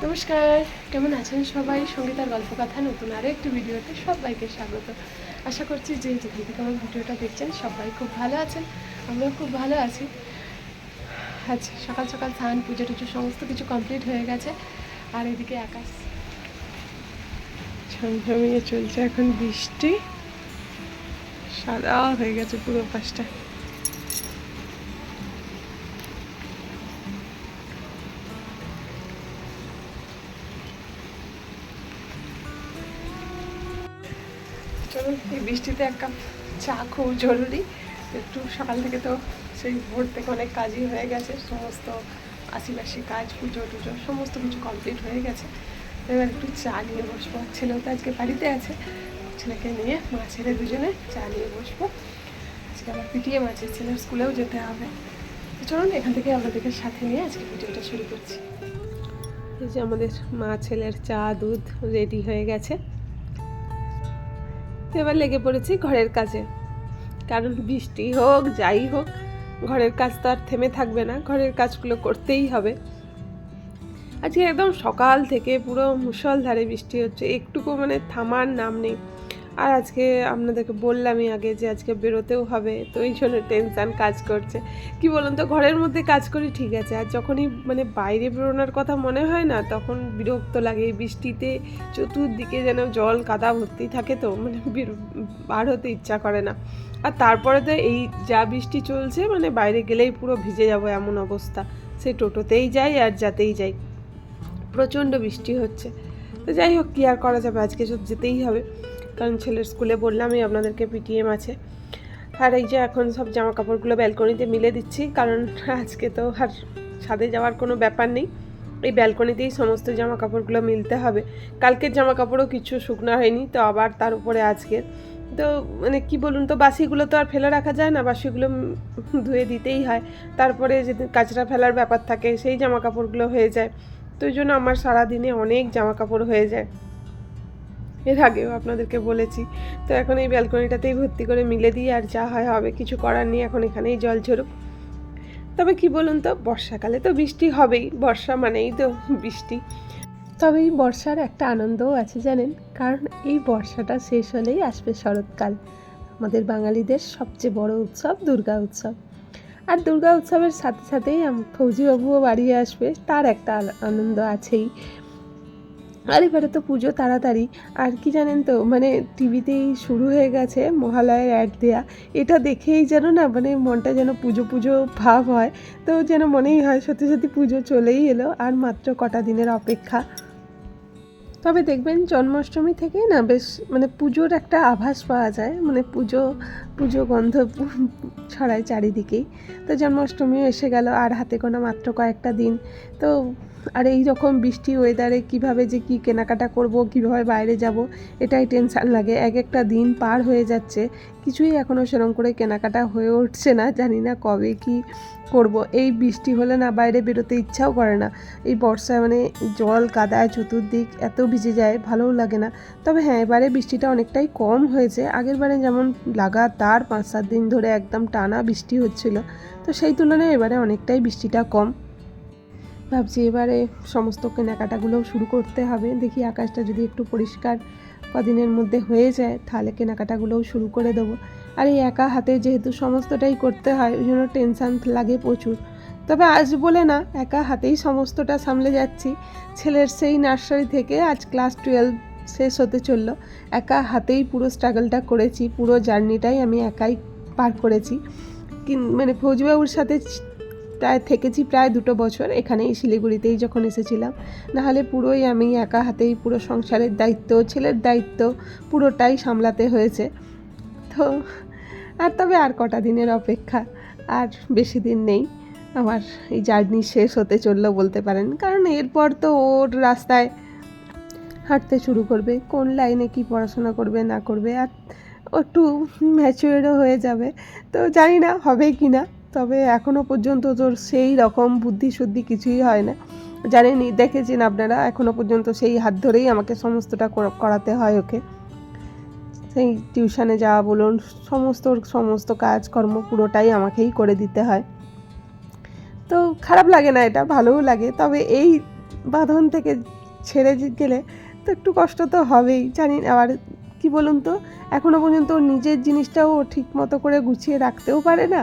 নমস্কার, কেমন আছেন সবাই? সঙ্গীতার গল্প কথা নতুন আরও একটি ভিডিওতে সবাইকে স্বাগত। আশা করছি যে যেখান থেকে আমার ভিডিওটা দেখছেন সবাই খুব ভালো আছেন, আমরাও খুব ভালো আছি। আজ সকাল সকাল স্নান পুজো টুজো সমস্ত কিছু কমপ্লিট হয়ে গেছে। আর এদিকে আকাশ ঝমঝমিয়ে চলছে, এখন বৃষ্টি সাদা হয়ে গেছে পুরো পাশটা। চলুন এই বৃষ্টিতে এক কাপ চা খুব জরুরি। একটু সকাল থেকে তো সেই ভোর থেকে অনেক কাজই হয়ে গেছে, সমস্ত আশিপাশি কাজ পুজো টুজো সমস্ত কিছু কমপ্লিট হয়ে গেছে। এবার একটু চা নিয়ে বসবো। ছেলেও তো আজকে বাড়িতে আছে, ছেলেকে নিয়ে মা ছেলে দুজনে চা নিয়ে বসবো। আজকে আমার পিটিএম আছে, ছেলের স্কুলেও যেতে হবে। চলুন এখান থেকে আপনাদেরকে সাথে নিয়ে আজকে ভিডিওটা শুরু করছি। এই যে আমাদের মা ছেলের চা দুধ রেডি হয়ে গেছে। এবার লেগে পড়েছি ঘরের কাজে, কারণ বৃষ্টি হোক যাই হোক ঘরের কাজ তো আর থেমে থাকবে না, ঘরের কাজগুলো করতেই হবে। আজকে একদম সকাল থেকে পুরো মুষলধারে বৃষ্টি হচ্ছে, একটুকু মানে থামার নাম নেই। আর আজকে আপনাদেরকে বললামই আগে যে আজকে বেরোতেও হবে, তো এই জন্য টেনশান কাজ করছে। কি বলুন তো, ঘরের মধ্যে কাজ করি ঠিক আছে, আর যখনই মানে বাইরে বেরোনোর কথা মনে হয় না তখন বিরক্ত লাগে। এই বৃষ্টিতে চতুর্দিকে যেন জল কাদা ভর্তি থাকে, তো মানে বার হতে ইচ্ছা করে না। আর তারপরে তো এই যা বৃষ্টি চলছে, মানে বাইরে গেলেই পুরো ভিজে যাবো এমন অবস্থা। সে টোটোতেই যাই আর যাতেই যাই, প্রচণ্ড বৃষ্টি হচ্ছে। তো যাই হোক, কী আর করা যাবে, আজকে সব যেতেই হবে, কারণ ছেলের স্কুলে বললামই আপনাদেরকে পিটিএম আছে। আর এই যে এখন সব জামা কাপড়গুলো ব্যালকনিতে মিলে দিচ্ছি, কারণ আজকে তো আর ছাদে যাওয়ার কোনো ব্যাপার নেই, এই ব্যালকনিতেই সমস্ত জামা কাপড়গুলো মিলতে হবে। কালকের জামা কাপড়ও কিছু শুকনো হয়নি, তো আবার তার উপরে আজকে তো মানে কি বলুন তো, বাসিগুলো তো আর ফেলে রাখা যায় না, বাসিগুলো ধুয়ে দিতেই হয়। তারপরে যেদিন কাচরা ফেলার ব্যাপার থাকে সেই জামা কাপড়গুলো হয়ে যায়, তো ওই জন্য আমার সারাদিনে অনেক জামা কাপড় হয়ে যায়। এর আগেও আপনাদেরকে বলেছি। তো এখন এই ব্যালকনিটাতেই ভর্তি করে মিলে দিই, আর যা হয় হবে, কিছু করার নেই, এখন এখানেই জল ঝরুক। তবে কি বলুন তো, বর্ষাকালে তো বৃষ্টি হবেই, বর্ষা মানেই তো বৃষ্টি। তবে এই বর্ষার একটা আনন্দও আছে জানেন, কারণ এই বর্ষাটা শেষ হলেই আসবে শরৎকাল, আমাদের বাঙালিদের সবচেয়ে বড় উৎসব দুর্গা উৎসব। আর দুর্গা উৎসবের সাথে সাথেই ফৌজিবাবুও বাড়ি আসবে, তার একটা আনন্দ আছেই। আর এবারে তো পুজো তাড়াতাড়ি। আর কি জানেন তো, মানে টিভিতেই শুরু হয়ে গেছে মহালয়ের অ্যাড দেয়া, এটা দেখেই যেন না মানে মনটা যেন পুজো পুজো ভাব হয়। তো যেন মনেই হয় সত্যি সত্যি পুজো চলেই এলো, আর মাত্র কটা দিনের অপেক্ষা। তবে দেখবেন জন্মাষ্টমী থেকেই না বেশ মানে পুজোর একটা আভাস পাওয়া যায়, মানে পুজো পুজো গন্ধ ছড়ায় চারিদিকেই। তো জন্মাষ্টমীও এসে গেল, আর হাতে গোনা মাত্র কয়েকটা দিন। তো আর এই রকম বৃষ্টি ওয়েদারে কিভাবে যে কি কেনাকাটা করব, কিভাবে বাইরে যাব, এটাই টেনশান লাগে। এক একটা দিন পার হয়ে যাচ্ছে, কিছুই এখনও সেরকম করে কেনাকাটা হয়ে উঠছে না, জানি না কবে কি করব। এই বৃষ্টি হলে না বাইরে বেরোতে ইচ্ছাও করে না। এই বর্ষায় মানে জল কাদায় চতুর্দিক এত ভিজে যায়, ভালোও লাগে না। তবে হ্যাঁ, এবারে বৃষ্টিটা অনেকটাই কম হয়েছে, আগের বারে যেমন লাগাতার 5-7 দিন ধরে একদম টানা বৃষ্টি হচ্ছিল, তো সেই তুলনায় এবারে অনেকটাই বৃষ্টিটা কম। ভাবছি এবারে সমস্ত কেনাকাটাগুলোও শুরু করতে হবে, দেখি আকাশটা যদি একটু পরিষ্কার কদিনের মধ্যে হয়ে যায় তাহলে কেনাকাটাগুলোও শুরু করে দেবো। আর এই একা হাতে যেহেতু সমস্তটাই করতে হয়, ওই জন্য টেনশান লাগে প্রচুর। তবে আজ বলে না, একা হাতেই সমস্তটা সামলে যাচ্ছি। ছেলের সেই নার্সারি থেকে আজ ক্লাস 12 শেষ হতে চললো, একা হাতেই পুরো স্ট্রাগলটা করেছি, পুরো জার্নিটাই আমি একাই পার করেছি। মানে ফৌজিবাবুর সাথে থেকেছি প্রায় 2 বছর, এখানেই শিলিগুড়িতেই যখন এসেছিলাম। নাহলে পুরোই আমি একা হাতেই পুরো সংসারের দায়িত্ব, ছেলের দায়িত্ব পুরোটাই সামলাতে হয়েছে। তো আর তবে আর কটা দিনের অপেক্ষা, আর বেশি দিন নেই, আমার এই জার্নি শেষ হতে চললো বলতে পারেন। কারণ এরপর তো ওর রাস্তায় হাঁটতে শুরু করবে, কোন লাইনে কি পড়াশোনা করবে না করবে, আর একটু ম্যাচিওরও হয়ে যাবে। তো জানি না হবে কি না, তবে এখনও পর্যন্ত তোর সেই রকম বুদ্ধি শুদ্ধি কিছুই হয় না। জানেনই, দেখেছেন আপনারা, এখনও পর্যন্ত সেই হাত ধরেই আমাকে সমস্তটা করাতে হয় ওকে। সেই টিউশনে যাওয়া বলুন, সমস্ত কাজকর্ম পুরোটাই আমাকেই করে দিতে হয়। তো খারাপ লাগে না, এটা ভালোও লাগে। তবে এই বাঁধন থেকে ছেড়ে গেলে তো একটু কষ্ট তো হবেই, জানি। আবার কি বলুন তো, এখনও পর্যন্ত ওর নিজের জিনিসটাও ও ঠিক মতো করে গুছিয়ে রাখতেও পারে না,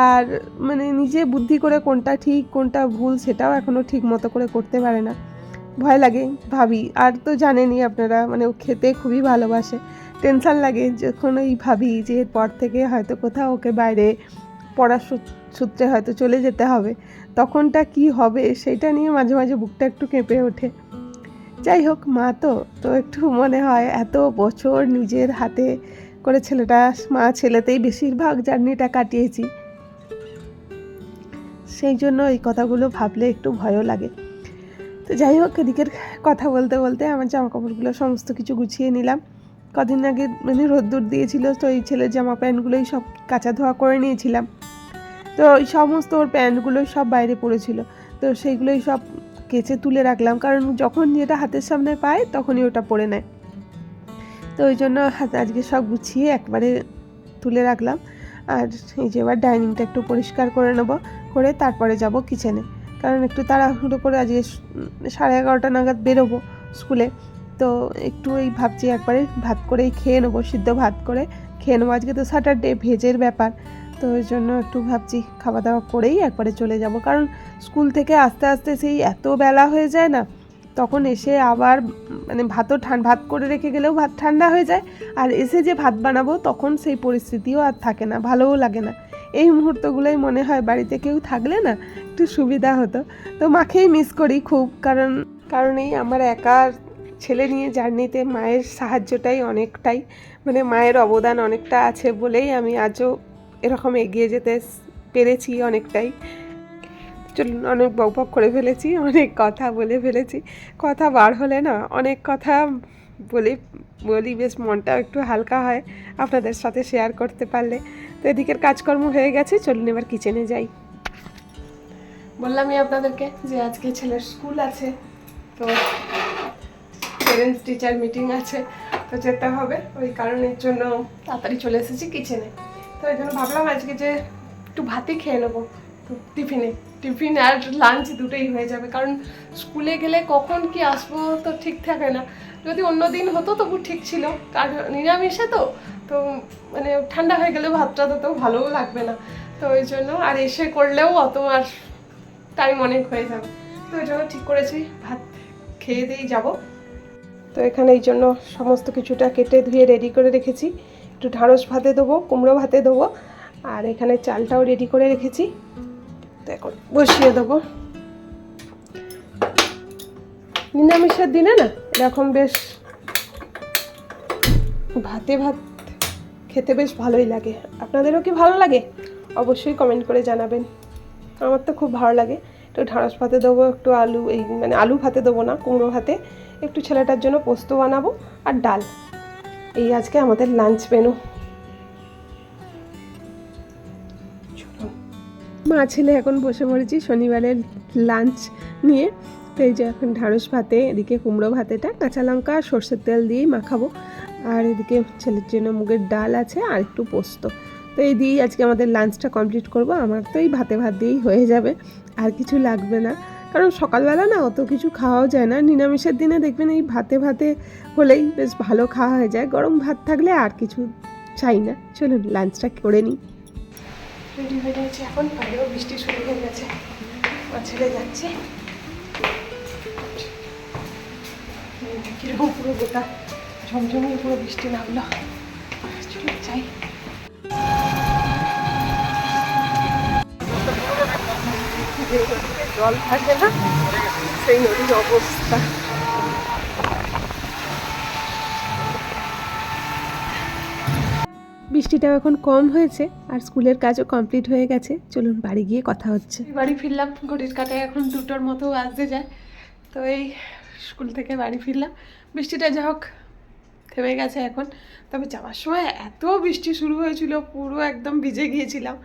আর মানে নিজে বুদ্ধি করে কোনটা ঠিক কোনটা ভুল সেটাও এখনও ঠিক মতো করে করতে পারে না। ভয় লাগে ভাবি, আর তো জানেনই আপনারা, মানে ও খেতে খুবই ভালোবাসে। টেনশান লাগে যখন ওই ভাবি যে এরপর থেকে হয়তো কোথাও ওকে বাইরে পড়ার সূত্রে হয়তো চলে যেতে হবে, তখনটা কি হবে সেটা নিয়ে মাঝে মাঝে বুকটা একটু কেঁপে ওঠে। যাই হোক, মা তো তো একটু মনে হয় এত বছর নিজের হাতে করে মা ছেলেতেই বেশিরভাগ জার্নিটা কাটিয়েছি, সেই জন্য এই কথাগুলো ভাবলে একটু ভয়ও লাগে। তো যাই হোক, এদিকের কথা বলতে বলতে আমার জামা কাপড়গুলো সমস্ত কিছু গুছিয়ে নিলাম। কদিন আগে মানে রোদ্দুর দিয়েছিল, তো এই ছেলের জামা প্যান্টগুলোই সব কাচা ধোয়া করে নিয়েছিলাম। তো ওই সমস্ত ওর প্যান্টগুলোই সব বাইরে পড়েছিল, তো সেইগুলোই সব কেচে তুলে রাখলাম, কারণ যখন যেটা হাতের সামনে পায় তখনই ওটা পরে নেয়। তো ওই জন্য আজকে সব গুছিয়ে একবারে তুলে রাখলাম। আর এই যে এবার ডাইনিংটা একটু পরিষ্কার করে নেব, করে তারপরে যাব কিচেনে, কারণ একটু তাড়াহুড়ো করে আজকে 11:30 নাগাদ বেরোবো স্কুলে। তো একটু এই ভাবছি একবারে ভাত করেই খেয়ে নেবো, সিদ্ধ ভাত করে খেয়ে নেবো। আজকে তো স্যাটারডে, ভেজের ব্যাপার, তো ওই জন্য একটু ভাবছি খাওয়া দাওয়া করেই একবারে চলে যাব, কারণ স্কুল থেকে আস্তে আস্তে সেই এত বেলা হয়ে যায় না, তখন এসে আবার মানে ভাত করে রেখে গেলেও ভাত ঠান্ডা হয়ে যায়, আর এসে যে ভাত বানাবো তখন সেই পরিস্থিতিও আর থাকে না, ভালোও লাগে না। এই মুহূর্তগুলোই মনে হয় বাড়িতে কেউ থাকলে না একটু সুবিধা হতো। তো মাকেই মিস করি খুব, কারণ এই আমার একার ছেলে নিয়ে জার্নিতে মায়ের সাহায্যটাই অনেকটাই, মানে মায়ের অবদান অনেকটা আছে বলেই আমি আজও এরকম এগিয়ে যেতে পেরেছি অনেকটাই। চলুন, অনেক বকবক করে ফেলেছি, অনেক কথা বলে ফেলেছি। কথা বার হলে না অনেক কথা বলি বেশ মনটাও একটু হালকা হয় আপনাদের সাথে শেয়ার করতে পারলে। তো এদিকের কাজকর্ম হয়ে গেছে, চলুন এবার কিচেনে যাই। বললামই আপনাদেরকে যে আজকে ছেলের স্কুল আছে, তো প্যারেন্টস টিচার মিটিং আছে, তো যেতে হবে, ওই কারণের জন্য তাড়াতাড়ি চলে এসেছি কিচেনে। তো ওই জন্য ভাবলাম আজকে যে একটু ভাতই খেয়ে নেবো, তো টিফিন আর লাঞ্চ দুটোই হয়ে যাবে, কারণ স্কুলে গেলে কখন কি আসবো তো ঠিক থাকে না। যদি অন্য দিন হতো তবু ঠিক ছিল, আর নিরামিষে তো তো মানে ঠান্ডা হয়ে গেলে ভাতটা তো ভালোও লাগবে না, তো ওই জন্য আর এসে করলেও অত আর টাইম অনেক হয়ে যাবে, তো ওই জন্য ঠিক করেছি ভাত খেয়ে দিয়েই যাবো। তো এখানে এই জন্য সমস্ত কিছুটা কেটে ধুয়ে রেডি করে রেখেছি, একটু ঢ্যাঁড়স ভাতে দেবো, কুমড়ো ভাতে দেবো, আর এখানে চালটাও রেডি করে রেখেছি। তো এখন বসিয়ে দেবো। নিরামিষের দিনে না এরকম বেশ ভাত খেতে বেশ ভালোই লাগে। আপনাদেরও কি ভালো লাগে অবশ্যই কমেন্ট করে জানাবেন, আমার তো খুব ভালো লাগে। একটু ঢ্যাঁড়স ভাতে দেবো, একটু মানে আলু ভাতে দেবো না, কুমড়ো ভাতে, একটু ছেলেটার জন্য পোস্ত বানাবো, আর ডাল। এই আজকে আমাদের লাঞ্চ মেনু। মা ছেলে এখন বসে পড়েছি শনিবারের লাঞ্চ নিয়ে। তো এই যে এখন ঢ্যাঁড়স ভাতে, এদিকে কুমড়ো ভাতেটা কাঁচা লঙ্কা আর সর্ষের তেল দিয়েই মাখাবো, আর এদিকে ছেলের জন্য মুগের ডাল আছে আর একটু পোস্ত। তো এই দিয়েই আজকে আমাদের লাঞ্চটা কমপ্লিট করব। আমার তো এই ভাত দিয়েই হয়ে যাবে, আর কিছু লাগবে না, কারণ সকালবেলা না অত কিছু খাওয়াও যায় না। নিরামিষের দিনে দেখবেন এই ভাতে হলেই বেশ ভালো খাওয়া হয়ে যায়, গরম ভাত থাকলে আর কিছু চাই না। চলুন লাঞ্চটা করে নিই। রেডি হয়ে গেছে, এখন বাইরেও বৃষ্টি শুরু হয়ে গেছে, আমার ছেলে যাচ্ছে, কীরকম পুরো গোটা ঝমঝমিয়ে পুরো বৃষ্টি নামলো। চলো যাই। জল থাকে না, সেই নদীর অবস্থা। বৃষ্টিটাও এখন কম হয়েছে, আর স্কুলের কাজও কমপ্লিট হয়ে গেছে। চলুন বাড়ি গিয়ে কথা হচ্ছে। বাড়ি ফিরলাম, ঘড়ির কাঁটায় এখন 2টোর মতো আসতে যায়। তো এই স্কুল থেকে বাড়ি ফিরলাম, বৃষ্টিটা যা হোক থেমে গেছে এখন। তবে যাওয়ার সময় এত বৃষ্টি শুরু হয়েছিল, পুরো একদম ভিজে গিয়েছিলাম।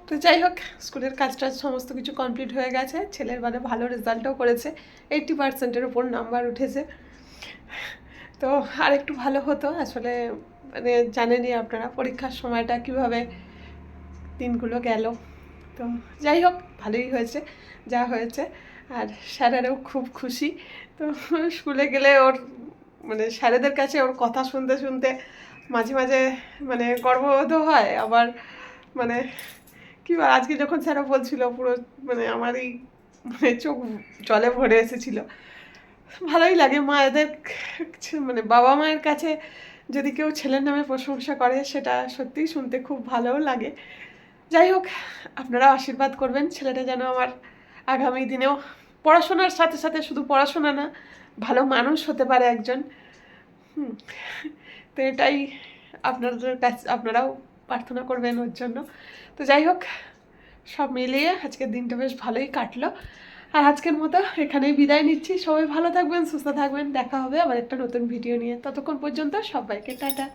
তো যাই হোক, স্কুলের কাজটা সমস্ত কিছু কমপ্লিট হয়ে গেছে। ছেলের মানে ভালো রেজাল্টও করেছে, 80%-এর উপর নাম্বার উঠেছে। তো আর একটু ভালো হতো আসলে, মানে জানেনই আপনারা পরীক্ষার সময়টা কিভাবে দিনগুলো গেল। তো যাই হোক, ভালোই হয়েছে যা হয়েছে। আর স্যারেরাও খুব খুশি। তো স্কুলে গেলে ওর মানে স্যারেদের কাছে ওর কথা শুনতে শুনতে মাঝে মাঝে মানে গর্ববোধও হয়, আবার মানে কী বল, আজকে যখন স্যারও বলছিল পুরো মানে আমারই মানে চোখ জলে ভরে এসেছিলো। ভালোই লাগে মায়েদের মানে বাবা মায়ের কাছে যদি কেউ ছেলের নামে প্রশংসা করে সেটা সত্যিই শুনতে খুব ভালোও লাগে। যাই হোক, আপনারাও আশীর্বাদ করবেন ছেলেটা যেন আমার আগামী দিনেও পড়াশোনার সাথে সাথে শুধু পড়াশোনা না, ভালো মানুষ হতে পারে একজন। তো এটাই আপনাদের কাছে, আপনারাও প্রার্থনা করবেন ওর জন্য। তো যাই হোক, সব মিলিয়ে আজকের দিনটা বেশ ভালোই কাটলো। আর আজকের মতো এখানেই বিদায় নিচ্ছি। সবাই ভালো থাকবেন, সুস্থ থাকবেন, দেখা হবে আবার একটা নতুন ভিডিও নিয়ে। ততক্ষণ পর্যন্ত সবাইকে টাটা।